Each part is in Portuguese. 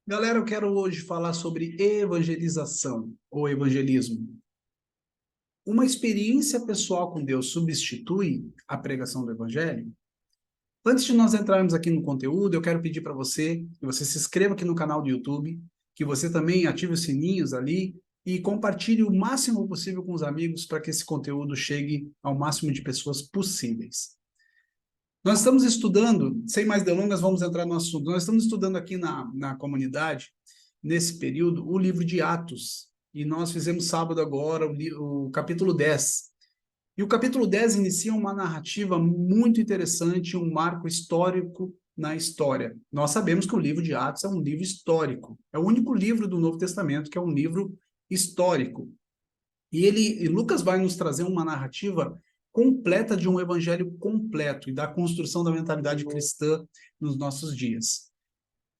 Galera, eu quero hoje falar sobre evangelização ou evangelismo. Uma experiência pessoal com Deus substitui a pregação do evangelho? Antes de nós entrarmos aqui no conteúdo, eu quero pedir para você que você se inscreva aqui no canal do YouTube, que você também ative os sininhos ali e compartilhe o máximo possível com os amigos para que esse conteúdo chegue ao máximo de pessoas possíveis. Nós estamos estudando, sem mais delongas, vamos entrar no assunto. Nós estamos estudando aqui na comunidade, nesse período, o livro de Atos. E nós fizemos sábado agora o capítulo 10. E o capítulo 10 inicia uma narrativa muito interessante, um marco histórico na história. Nós sabemos que o livro de Atos é um livro histórico. É o único livro do Novo Testamento que é um livro histórico. E Lucas vai nos trazer uma narrativa completa de um evangelho completo e da construção da mentalidade cristã nos nossos dias.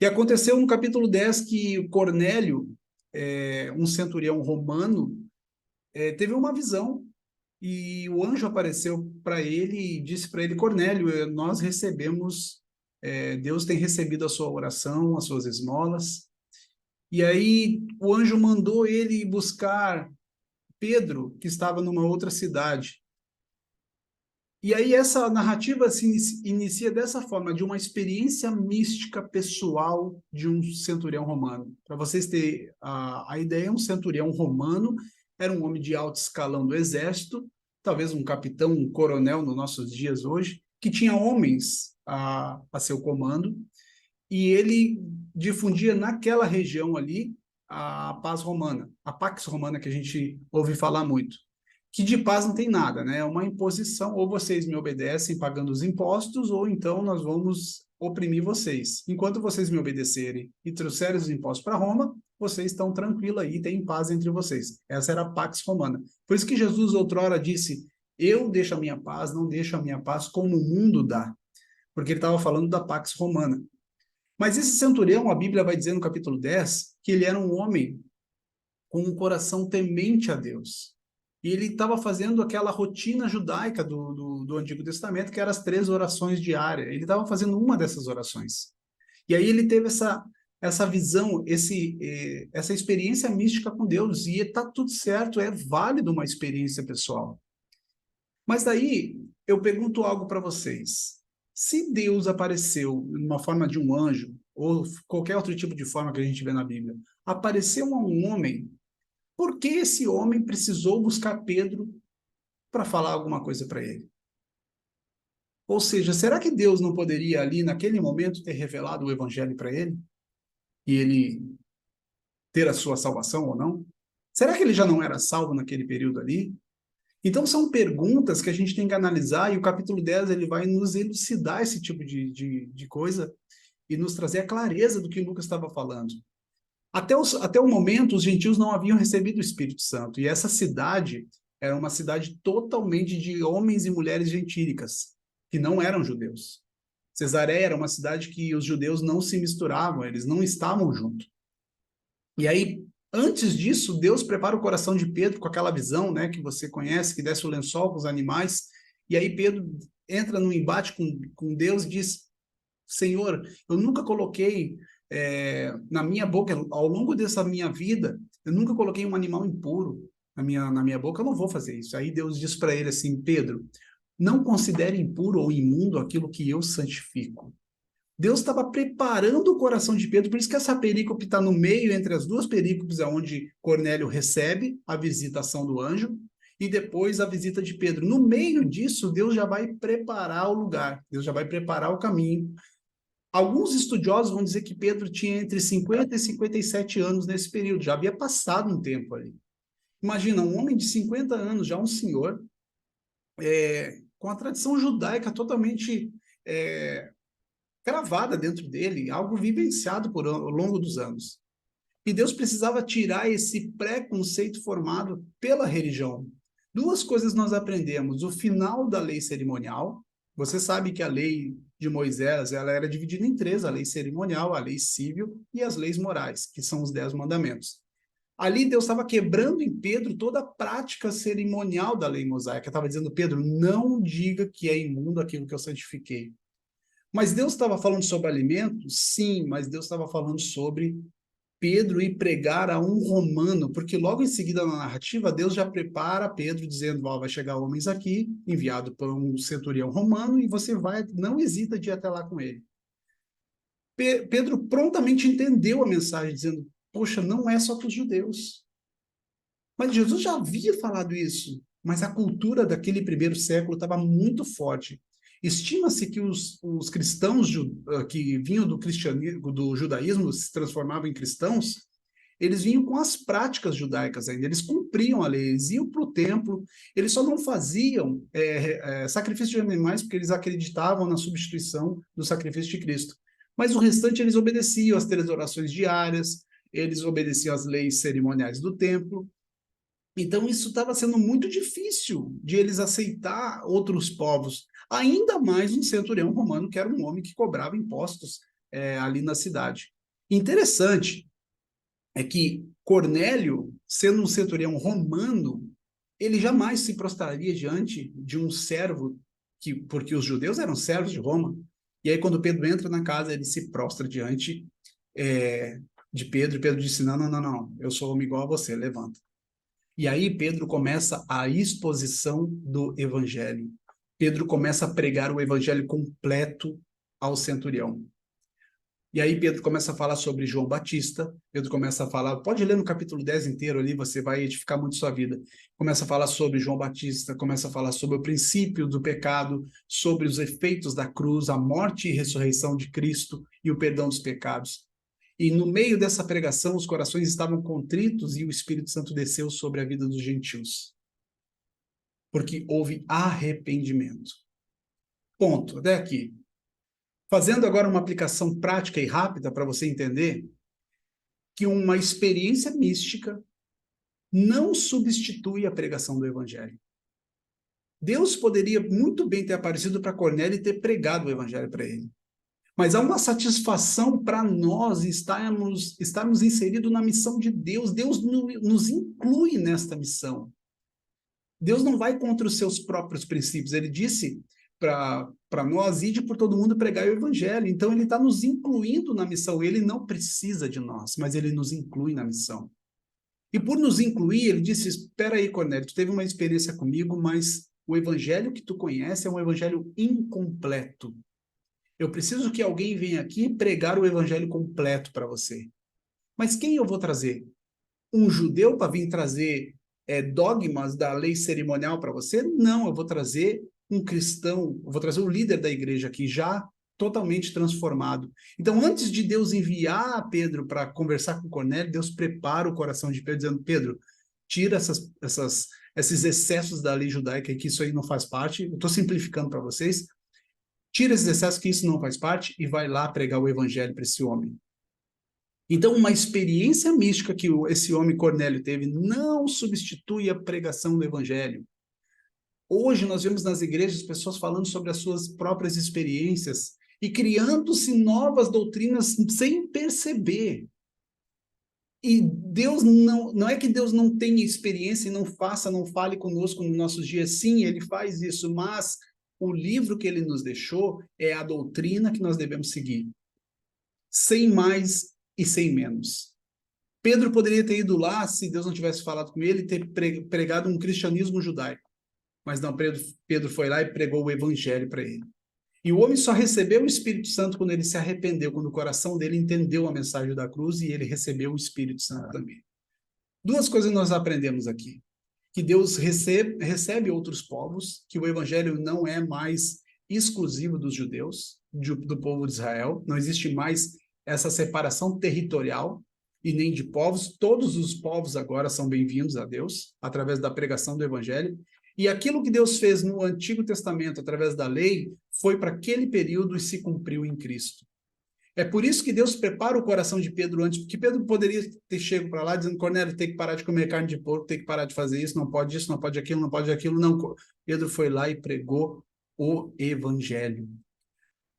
E aconteceu no capítulo 10 que Cornélio, um centurião romano, teve uma visão e o anjo apareceu para ele e disse para ele: Cornélio, nós recebemos, Deus tem recebido a sua oração, as suas esmolas. E aí o anjo mandou ele buscar Pedro, que estava numa outra cidade. E aí essa narrativa se inicia dessa forma, de uma experiência mística pessoal de um centurião romano. Para vocês terem a ideia, um centurião romano era um homem de alto escalão do exército, talvez um capitão, um coronel nos nossos dias hoje, que tinha homens a seu comando, e ele difundia naquela região ali a paz romana, a Pax Romana, que a gente ouve falar muito, que de paz não tem nada, né? É uma imposição, ou vocês me obedecem pagando os impostos, ou então nós vamos oprimir vocês. Enquanto vocês me obedecerem e trouxerem os impostos para Roma, vocês estão tranquilos aí, tem paz entre vocês. Essa era a Pax Romana. Por isso que Jesus outrora disse: eu deixo a minha paz, não deixo a minha paz como o mundo dá. Porque ele estava falando da Pax Romana. Mas esse centurião, a Bíblia vai dizer no capítulo 10, que ele era um homem com um coração temente a Deus. E ele estava fazendo aquela rotina judaica do Antigo Testamento, que eram as 3 orações diárias. Ele estava fazendo uma dessas orações. E aí ele teve essa visão, essa experiência mística com Deus. E está tudo certo, é válido uma experiência pessoal. Mas daí eu pergunto algo para vocês. Se Deus apareceu numa forma de um anjo, ou qualquer outro tipo de forma que a gente vê na Bíblia, apareceu a um homem, por que esse homem precisou buscar Pedro para falar alguma coisa para ele? Ou seja, será que Deus não poderia ali, naquele momento, ter revelado o evangelho para ele? E ele ter a sua salvação ou não? Será que ele já não era salvo naquele período ali? Então, são perguntas que a gente tem que analisar, e o capítulo 10 ele vai nos elucidar esse tipo de coisa e nos trazer a clareza do que Lucas estava falando. Até o momento, os gentios não haviam recebido o Espírito Santo, e essa cidade era uma cidade totalmente de homens e mulheres gentílicas, que não eram judeus. Cesareia era uma cidade que os judeus não se misturavam, eles não estavam juntos. E aí, antes disso, Deus prepara o coração de Pedro com aquela visão, né, que você conhece, que desce o lençol com os animais, e aí Pedro entra num embate com Deus e diz: Senhor, eu nunca coloquei na minha boca, ao longo dessa minha vida, eu nunca coloquei um animal impuro na minha boca, eu não vou fazer isso. Aí Deus diz para ele assim: Pedro, não considere impuro ou imundo aquilo que eu santifico. Deus estava preparando o coração de Pedro, por isso que essa perícope está no meio, entre as duas perícopes, onde Cornélio recebe a visitação do anjo, e depois a visita de Pedro. No meio disso, Deus já vai preparar o lugar, Deus já vai preparar o caminho. Alguns estudiosos vão dizer que Pedro tinha entre 50 e 57 anos nesse período, já havia passado um tempo ali. Imagina, um homem de 50 anos, já um senhor, com a tradição judaica totalmente gravada dentro dele, algo vivenciado ao longo dos anos. E Deus precisava tirar esse preconceito formado pela religião. Duas coisas nós aprendemos: o final da lei cerimonial. Você sabe que a lei de Moisés ela era dividida em três: a lei cerimonial, a lei civil e as leis morais, que são os 10 mandamentos. Ali Deus estava quebrando em Pedro toda a prática cerimonial da lei mosaica. Estava dizendo: Pedro, não diga que é imundo aquilo que eu santifiquei. Mas Deus estava falando sobre alimento? Sim, mas Deus estava falando sobre Pedro ir pregar a um romano, porque logo em seguida na narrativa, Deus já prepara Pedro dizendo, ó, vai chegar homens aqui, enviado por um centurião romano, e você vai, não hesita de ir até lá com ele. Pedro prontamente entendeu a mensagem, dizendo, poxa, não é só para os judeus. Mas Jesus já havia falado isso, mas a cultura daquele primeiro século estava muito forte. Estima-se que os cristãos que vinham do cristianismo, do judaísmo, se transformavam em cristãos, eles vinham com as práticas judaicas ainda, eles cumpriam a lei, eles iam para o templo, eles só não faziam sacrifício de animais porque eles acreditavam na substituição do sacrifício de Cristo. Mas o restante eles obedeciam às 3 orações diárias, eles obedeciam às leis cerimoniais do templo. Então isso estava sendo muito difícil de eles aceitar outros povos, ainda mais um centurião romano, que era um homem que cobrava impostos ali na cidade. Interessante é que Cornélio, sendo um centurião romano, ele jamais se prostraria diante de um servo, porque os judeus eram servos de Roma. E aí, quando Pedro entra na casa, ele se prostra diante de Pedro, e Pedro disse, não, não, não, não, eu sou homem igual a você, levanta. E aí Pedro começa a exposição do evangelho. Pedro começa a pregar o evangelho completo ao centurião. E aí Pedro começa a falar sobre João Batista, Pedro começa a falar, pode ler no capítulo 10 inteiro ali, você vai edificar muito sua vida. Começa a falar sobre João Batista, começa a falar sobre o princípio do pecado, sobre os efeitos da cruz, a morte e ressurreição de Cristo e o perdão dos pecados. E no meio dessa pregação, os corações estavam contritos e o Espírito Santo desceu sobre a vida dos gentios. Porque houve arrependimento. Ponto. Até aqui. Fazendo agora uma aplicação prática e rápida para você entender que uma experiência mística não substitui a pregação do Evangelho. Deus poderia muito bem ter aparecido para Cornélio e ter pregado o Evangelho para ele. Mas há uma satisfação para nós estarmos inseridos na missão de Deus. Deus nos inclui nesta missão. Deus não vai contra os seus próprios princípios. Ele disse para nós, ide por todo mundo pregar o evangelho. Então, ele está nos incluindo na missão. Ele não precisa de nós, mas ele nos inclui na missão. E por nos incluir, ele disse, espera aí, Cornélio, tu teve uma experiência comigo, mas o evangelho que tu conhece é um evangelho incompleto. Eu preciso que alguém venha aqui pregar o evangelho completo para você. Mas quem eu vou trazer? Um judeu para vir trazer dogmas da lei cerimonial para você? Não, eu vou trazer um cristão, eu vou trazer o líder da igreja aqui já totalmente transformado. Então, antes de Deus enviar Pedro para conversar com Cornélio, Deus prepara o coração de Pedro, dizendo, Pedro, tira esses excessos da lei judaica, que isso aí não faz parte, eu estou simplificando para vocês, tira esses excessos que isso não faz parte e vai lá pregar o evangelho para esse homem. Então, uma experiência mística que esse homem Cornélio teve não substitui a pregação do evangelho. Hoje nós vemos nas igrejas pessoas falando sobre as suas próprias experiências e criando-se novas doutrinas sem perceber. E Deus não é que Deus não tenha experiência e não fale conosco nos nossos dias. Sim, ele faz isso, mas o livro que ele nos deixou é a doutrina que nós devemos seguir. Sem mais e sem menos. Pedro poderia ter ido lá, se Deus não tivesse falado com ele, ter pregado um cristianismo judaico. Mas não, Pedro foi lá e pregou o evangelho para ele. E o homem só recebeu o Espírito Santo quando ele se arrependeu, quando o coração dele entendeu a mensagem da cruz e ele recebeu o Espírito Santo também. 2 coisas nós aprendemos aqui. Que Deus recebe outros povos, que o evangelho não é mais exclusivo dos judeus, do povo de Israel, não existe mais essa separação territorial e nem de povos. Todos os povos agora são bem-vindos a Deus, através da pregação do evangelho. E aquilo que Deus fez no Antigo Testamento, através da lei, foi para aquele período e se cumpriu em Cristo. É por isso que Deus prepara o coração de Pedro antes, porque Pedro poderia ter chegado para lá dizendo, Cornélio, tem que parar de comer carne de porco, tem que parar de fazer isso, não pode aquilo, não pode aquilo. Não, Pedro foi lá e pregou o evangelho.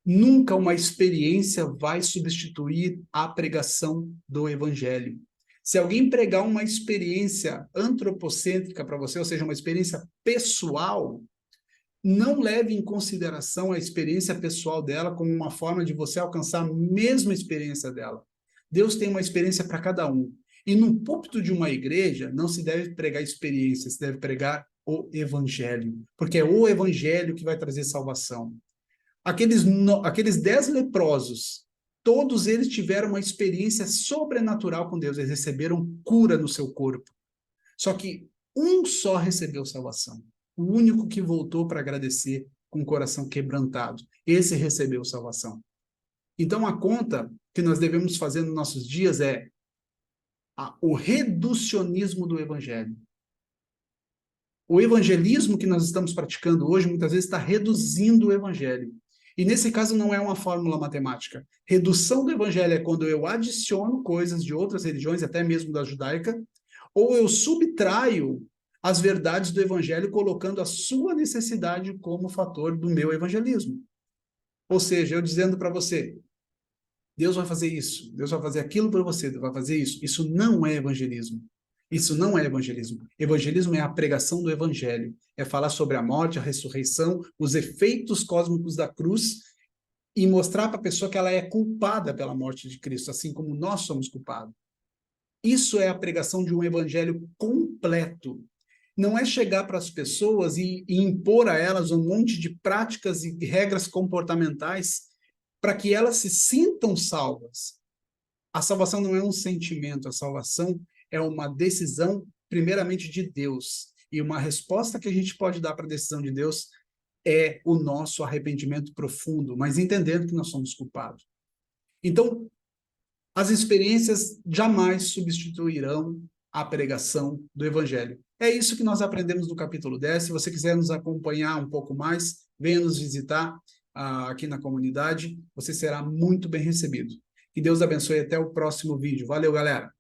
Nunca uma experiência vai substituir a pregação do evangelho. Se alguém pregar uma experiência antropocêntrica para você, ou seja, uma experiência pessoal, Não leve em consideração a experiência pessoal dela como uma forma de você alcançar a mesma experiência dela. Deus tem uma experiência para cada um. E no púlpito de uma igreja, não se deve pregar experiência, se deve pregar o evangelho, porque é o evangelho que vai trazer salvação. Aqueles 10 leprosos, todos eles tiveram uma experiência sobrenatural com Deus, eles receberam cura no seu corpo. Só que um só recebeu salvação. O único que voltou para agradecer com o coração quebrantado. Esse recebeu salvação. Então, a conta que nós devemos fazer nos nossos dias é o reducionismo do evangelho. O evangelismo que nós estamos praticando hoje, muitas vezes, está reduzindo o evangelho. E nesse caso não é uma fórmula matemática. Redução do evangelho é quando eu adiciono coisas de outras religiões, até mesmo da judaica, ou eu subtraio as verdades do evangelho, colocando a sua necessidade como fator do meu evangelismo. Ou seja, eu dizendo para você, Deus vai fazer isso, Deus vai fazer aquilo para você, Deus vai fazer isso. Isso não é evangelismo. Isso não é evangelismo. Evangelismo é a pregação do evangelho. É falar sobre a morte, a ressurreição, os efeitos cósmicos da cruz e mostrar para a pessoa que ela é culpada pela morte de Cristo, assim como nós somos culpados. Isso é a pregação de um evangelho completo. Não é chegar para as pessoas e impor a elas um monte de práticas e regras comportamentais para que elas se sintam salvas. A salvação não é um sentimento, a salvação é uma decisão, primeiramente, de Deus. E uma resposta que a gente pode dar para a decisão de Deus é o nosso arrependimento profundo, mas entendendo que nós somos culpados. Então, as experiências jamais substituirão a pregação do Evangelho. É isso que nós aprendemos no capítulo 10. Se você quiser nos acompanhar um pouco mais, venha nos visitar aqui na comunidade. Você será muito bem recebido. Que Deus abençoe até o próximo vídeo. Valeu, galera!